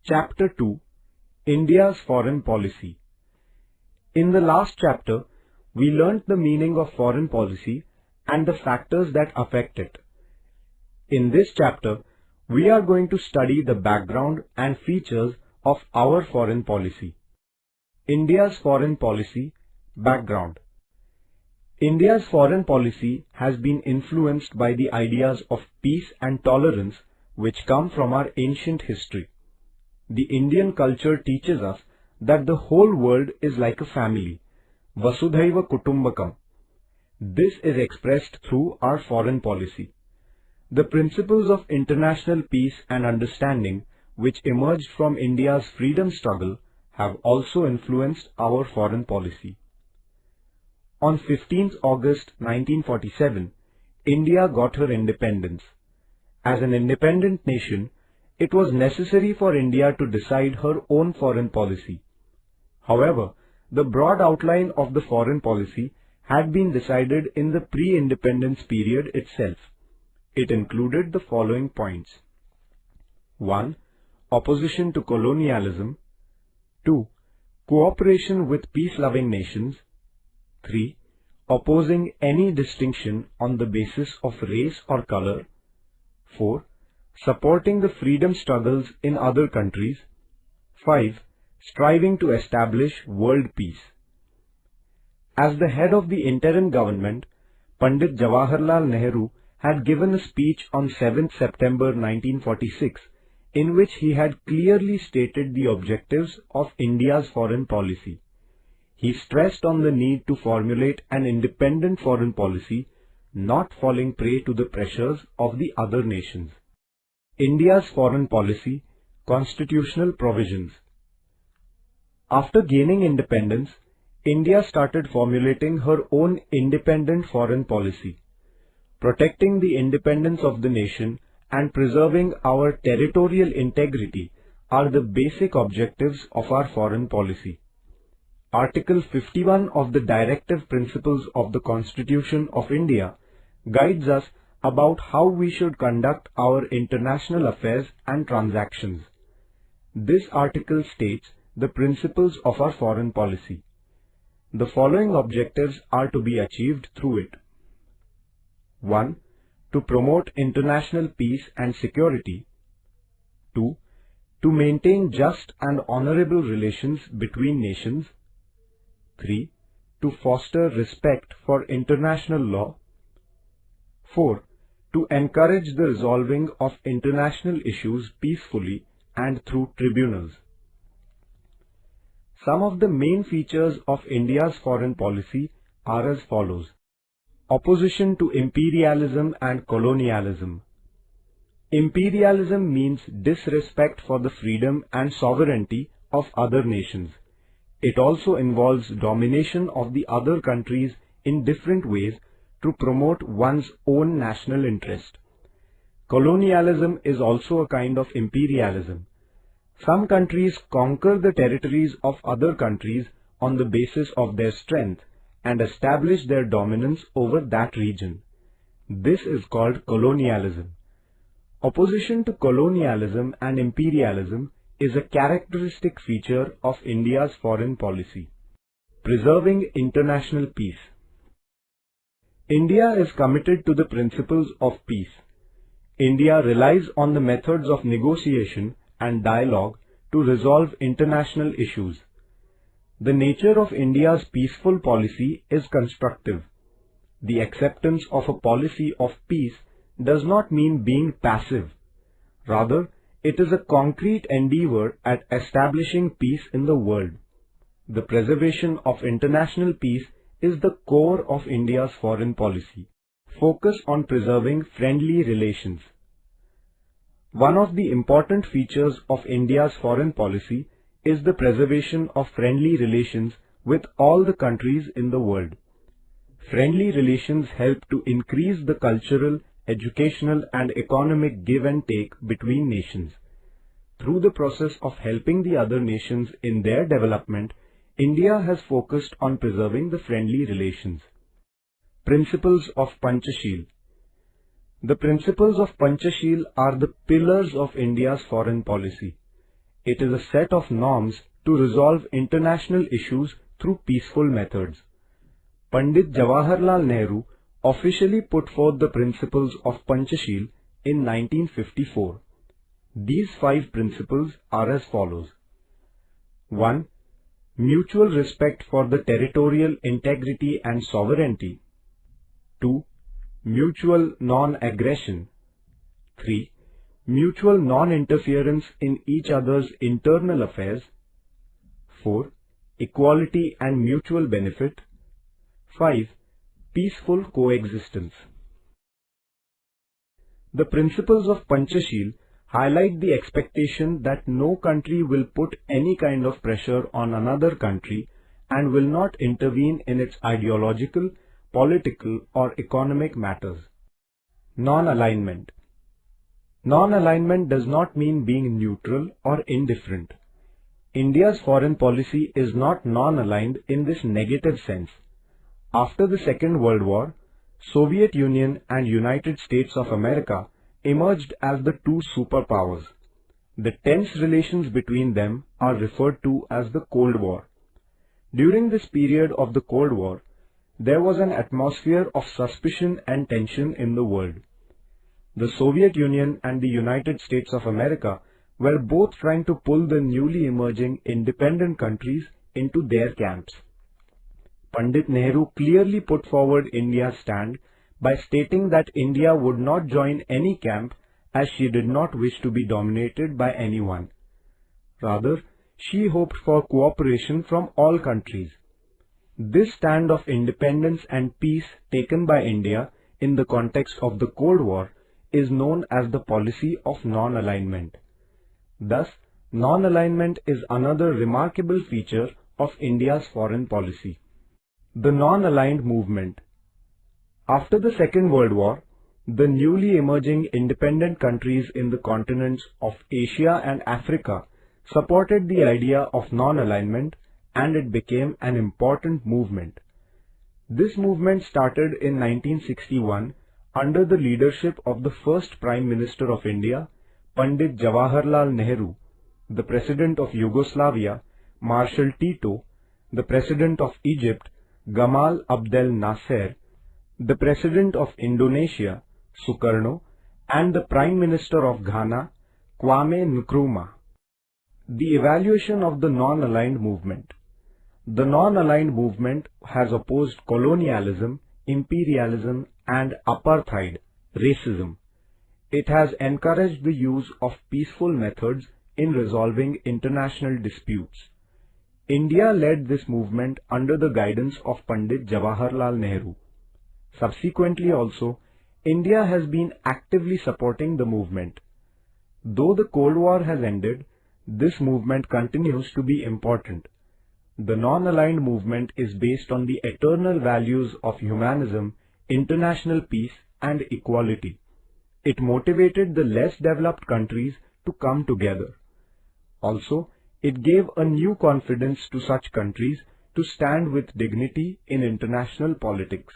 Chapter 2, India's Foreign Policy. In the last chapter, we learnt the meaning of foreign policy and the factors that affect it. In this chapter, we are going to study the background and features of our foreign policy. India's foreign policy background. India's foreign policy has been influenced by the ideas of peace and tolerance which come from our ancient history. The Indian culture teaches us that the whole world is like a family, Vasudhaiva Kutumbakam. This is expressed through our foreign policy. The principles of international peace and understanding which emerged from India's freedom struggle have also influenced our foreign policy. On 15th August 1947, India got her independence. As an independent nation, it was necessary for India to decide her own foreign policy. However, the broad outline of the foreign policy had been decided in the pre-independence period itself. It included the following points. 1. Opposition to colonialism. 2. Cooperation with peace-loving nations. 3. Opposing any distinction on the basis of race or color. 4. Supporting the freedom struggles in other countries. 5. Striving to establish world peace. As the head of the interim government, Pandit Jawaharlal Nehru had given a speech on 7th September 1946 in which he had clearly stated the objectives of India's foreign policy. He stressed on the need to formulate an independent foreign policy, not falling prey to the pressures of the other nations. India's foreign policy, constitutional provisions. After gaining independence, India started formulating her own independent foreign policy. Protecting the independence of the nation and preserving our territorial integrity are the basic objectives of our foreign policy. Article 51 of the Directive Principles of the Constitution of India guides us about how we should conduct our international affairs and transactions. This article states the principles of our foreign policy. The following objectives are to be achieved through it. 1. To promote international peace and security. 2. To maintain just and honorable relations between nations. 3. To foster respect for international law. 4. To encourage the resolving of international issues peacefully and through tribunals. Some of the main features of India's foreign policy are as follows. Opposition to imperialism and colonialism. Imperialism means disrespect for the freedom and sovereignty of other nations. It also involves domination of the other countries in different ways to promote one's own national interest. Colonialism is also a kind of imperialism. Some countries conquer the territories of other countries on the basis of their strength and establish their dominance over that region. This is called colonialism. Opposition to colonialism and imperialism is a characteristic feature of India's foreign policy. Preserving international peace. India is committed to the principles of peace. India relies on the methods of negotiation and dialogue to resolve international issues. The nature of India's peaceful policy is constructive. The acceptance of a policy of peace does not mean being passive. Rather, it is a concrete endeavor at establishing peace in the world. The preservation of international peace is the core of India's foreign policy. Focus on preserving friendly relations. One of the important features of India's foreign policy is the preservation of friendly relations with all the countries in the world. Friendly relations help to increase the cultural, educational and economic give and take between nations. Through the process of helping the other nations in their development, India has focused on preserving the friendly relations. Principles of Panchashil. The principles of Panchashil are the pillars of India's foreign policy. It is a set of norms to resolve international issues through peaceful methods. Pandit Jawaharlal Nehru officially put forth the principles of Panchashil in 1954. These 5 principles are as follows. 1. Mutual respect for the territorial integrity and sovereignty. 2. Mutual non-aggression. 3. Mutual non-interference in each other's internal affairs. 4. Equality and mutual benefit. 5. Peaceful coexistence. The principles of Panchashil highlight the expectation that no country will put any kind of pressure on another country and will not intervene in its ideological, political or economic matters. Non-alignment. Non-alignment does not mean being neutral or indifferent. India's foreign policy is not non-aligned in this negative sense. After the Second World War, Soviet Union and United States of America emerged as the two superpowers. The tense relations between them are referred to as the Cold War. During this period of the Cold War, there was an atmosphere of suspicion and tension in the world. The Soviet Union and the United States of America were both trying to pull the newly emerging independent countries into their camps. Pandit Nehru clearly put forward India's stand by stating that India would not join any camp as she did not wish to be dominated by anyone. Rather, she hoped for cooperation from all countries. This stand of independence and peace taken by India in the context of the Cold War is known as the policy of non-alignment. Thus, non-alignment is another remarkable feature of India's foreign policy. The non-aligned movement. After the Second World War, the newly emerging independent countries in the continents of Asia and Africa supported the idea of non-alignment, and it became an important movement. This movement started in 1961 under the leadership of the first Prime Minister of India, Pandit Jawaharlal Nehru, the President of Yugoslavia, Marshal Tito, the President of Egypt, Gamal Abdel Nasser, the President of Indonesia, Sukarno, and the Prime Minister of Ghana, Kwame Nkrumah. The evaluation of the non-aligned movement. The non-aligned movement has opposed colonialism, imperialism, and apartheid, racism. It has encouraged the use of peaceful methods in resolving international disputes. India led this movement under the guidance of Pandit Jawaharlal Nehru. Subsequently also, India has been actively supporting the movement. Though the Cold War has ended, this movement continues to be important. The non-aligned movement is based on the eternal values of humanism, international peace, and equality. It motivated the less developed countries to come together. Also, it gave a new confidence to such countries to stand with dignity in international politics.